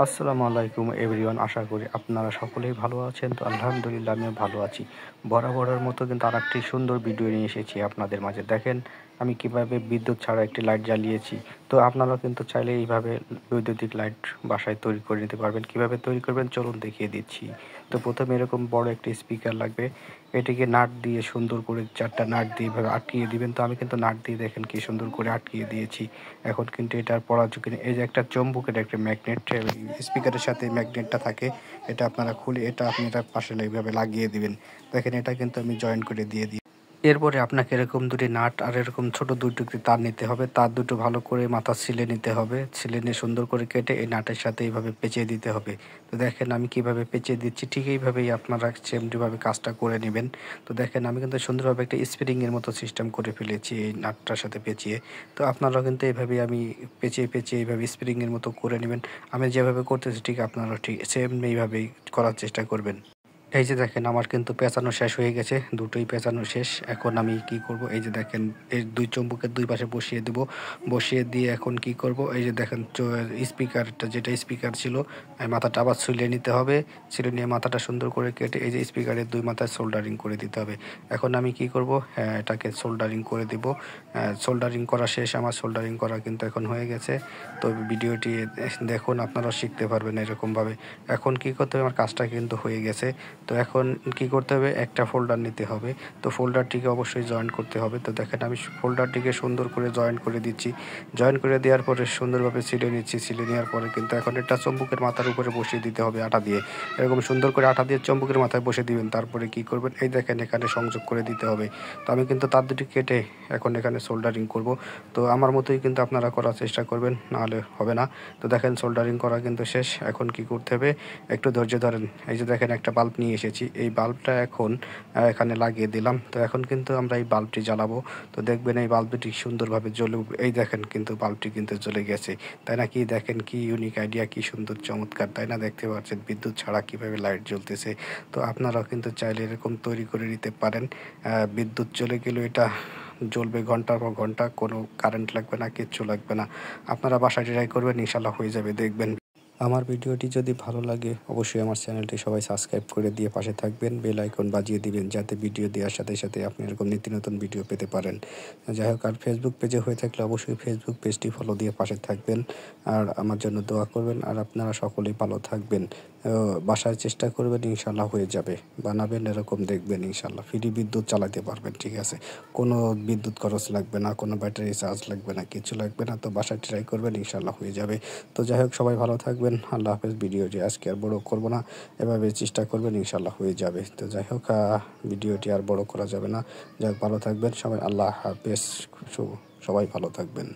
আসসালামু আলাইকুম এভরিওয়ান, আশা করি আপনারা সকলেই ভালো আছেন। তো আলহামদুলিল্লাহ আমিও ভালো আছি। বরাবরের মতো কিন্তু আর একটি সুন্দর ভিডিও নিয়ে এসেছি আপনাদের মাঝে। দেখেন আমি কিভাবে বিদ্যুৎ ছাড়া একটি লাইট জ্বালিয়েছি। তো আপনারাও কিন্তু চাইলে এইভাবে বৈদ্যুতিক লাইট বাসায় তৈরি করে নিতে পারবেন। কিভাবে তৈরি করবেন চলুন দেখিয়ে দিচ্ছি। তো প্রথমে এরকম বড় একটি স্পিকার লাগবে। এটিকে নাট দিয়ে সুন্দর করে 4টা নাট দিয়ে এভাবে আটকিয়ে দিবেন। তো আমি কিন্তু নাট দিয়ে দেখেন কি সুন্দর করে আটকিয়ে দিয়েছি। এখন কিন্তু এটার পরাযোগ্য নেই। এই যে একটা চুম্বকের একটা ম্যাগনেট স্পিকারের সাথে ম্যাগনেটটা থাকে, এটা আপনারা খুলে আপনি এটা পাশে এইভাবে লাগিয়ে দিবেন। দেখেন এটা কিন্তু আমি জয়েন করে দিয়ে দিই। এরপরে আপনাকে এরকম দুটি নাট আর এরকম ছোট 2 টুকরি তার নিতে হবে। তার দুটো ভালো করে মাথা ছিলে নিতে হবে। ছিলে নিয়ে সুন্দর করে কেটে এই নাটের সাথে এইভাবে পেঁচিয়ে দিতে হবে। তো দেখেন আমি কিভাবে পেঁচিয়ে দিচ্ছি, ঠিক এইভাবেই আপনারা সেমভাবে কাজটা করে নেবেন। তো দেখেন আমি কিন্তু সুন্দরভাবে একটা স্প্রিংয়ের মতো সিস্টেম করে ফেলেছি এই নাটটার সাথে পেঁচিয়ে। তো আপনারাও কিন্তু এইভাবে আমি পেঁচিয়ে এইভাবে স্প্রিংয়ের মতো করে নেবেন। আমি যেভাবে করতেছি ঠিক আপনারা ঠিক সেম এইভাবেই করার চেষ্টা করবেন। এই যে দেখেন আমার কিন্তু পেঁচানো শেষ হয়ে গেছে, দুটোই পেঁচানো শেষ। এখন আমি কি করব, এই যে দেখেন এই 2 চুম্বকের 2 পাশে বসিয়ে দেব। বসিয়ে দিয়ে এখন কি করব, এই যে দেখেন স্পিকারটা যেটা স্পিকার ছিল মাথাটা আবার ছুলিয়ে নিতে হবে। ছুলে নিয়ে মাথাটা সুন্দর করে কেটে এই যে স্পিকারের 2 মাথায় সোল্ডারিং করে দিতে হবে। এখন আমি কি করব, এটাকে সোল্ডারিং করে দিব। সোল্ডারিং করা শেষ, আমার সোল্ডারিং করা কিন্তু এখন হয়ে গেছে। তো ভিডিওটি দেখুন, আপনারাও শিখতে পারবেন এরকমভাবে। এখন কি করতে হবে, আমার কাজটা কিন্তু হয়ে গেছে। তো এখন কি করতে হবে, একটা ফোল্ডার নিতে হবে। তো ফোল্ডারটিকে অবশ্যই জয়েন করতে হবে। তো দেখেন আমি ফোল্ডারটিকে সুন্দর করে জয়েন করে দিচ্ছি। জয়েন করে দেওয়ার পরে সুন্দরভাবে ছিলে নিচ্ছি। ছিলে নেওয়ার পরে কিন্তু এখন একটা চম্বুকের মাথার উপরে বসিয়ে দিতে হবে আটা দিয়ে। এরকম সুন্দর করে আটা দিয়ে চম্বুকের মাথায় বসে দিবেন। তারপরে কি করবেন, এই দেখেন এখানে সংযোগ করে দিতে হবে। তো আমি কিন্তু তার দুটি কেটে এখন এখানে সোল্ডারিং করব। তো আমার মতোই কিন্তু আপনারা করার চেষ্টা করবেন, নাহলে হবে না। তো দেখেন সোল্ডারিং করা কিন্তু শেষ। এখন কি করতে হবে, একটু ধৈর্য ধরেন। এই যে দেখেন একটা বাল্ব নিয়ে এসেছি, এই বাল্বটা এখন এখানে লাগিয়ে দিলাম। তো এখন কিন্তু আমরা এই বাল্বটি জ্বালাবো। তো দেখবেন এই বাল্বটি সুন্দরভাবে জ্বলে উঠবে। এই দেখেন কিন্তু বাল্বটি কিন্তু জ্বলে গেছে, তাই না? কি দেখেন কি ইউনিক আইডিয়া, কি সুন্দর চমৎকার, তাই না? দেখতে পাচ্ছেন বিদ্যুৎ ছাড়া কিভাবে লাইট জ্বলতেছে। তো আপনারাও কিন্তু চাইলে এরকম তৈরি করে নিতে পারেন। বিদ্যুৎ চলে গেলেও এটা জ্বলবে ঘন্টার পর ঘন্টা, কোনো কারেন্ট লাগবে না, কিচ্ছু লাগবে না। আপনারা বাসায় ট্রাই করবেন, ইনশাল্লাহ হয়ে যাবে, দেখবেন। আমার ভিডিওটি যদি ভালো লাগে অবশ্যই আমার চ্যানেলটি সবাই সাবস্ক্রাইব করে দিয়ে পাশে থাকবেন, বেল আইকন বাজিয়ে দিবেন যাতে ভিডিও দেওয়ার সাথে সাথে আপনি এরকম নিত্য নতুন ভিডিও পেতে পারেন। যাই হোক, আর ফেসবুক পেজে হয়ে থাকলে অবশ্যই ফেসবুক পেজটি ফলো দিয়ে পাশে থাকবেন আর আমার জন্য দোয়া করবেন। আর আপনারা সকলেই ভালো থাকবেন। বাসায় চেষ্টা করবেন, ইনশাল্লাহ হয়ে যাবে। বানাবেন এরকম, দেখবেন ইনশাল্লাহ ফ্রি বিদ্যুৎ চালাতে পারবেন। ঠিক আছে, কোনো বিদ্যুৎ খরচ লাগবে না, কোনো ব্যাটারি চার্জ লাগবে না, কিছু লাগবে না। তো বাসায় ট্রাই করবেন, ইনশাল্লাহ হয়ে যাবে। তো যাই হোক, সবাই ভালো থাকবেন। আল্লাহ হাফেজ। ভিডিওটি আজকে আর বড় করব না, এভাবে চেষ্টা করবেন, ইনশাল্লাহ হয়ে যাবে। তো যাই হোক, ভিডিওটি আর বড় করা যাবে না। যাই হোক, ভালো থাকবেন সবাই। আল্লাহ হাফেজ। সবাই ভালো থাকবেন।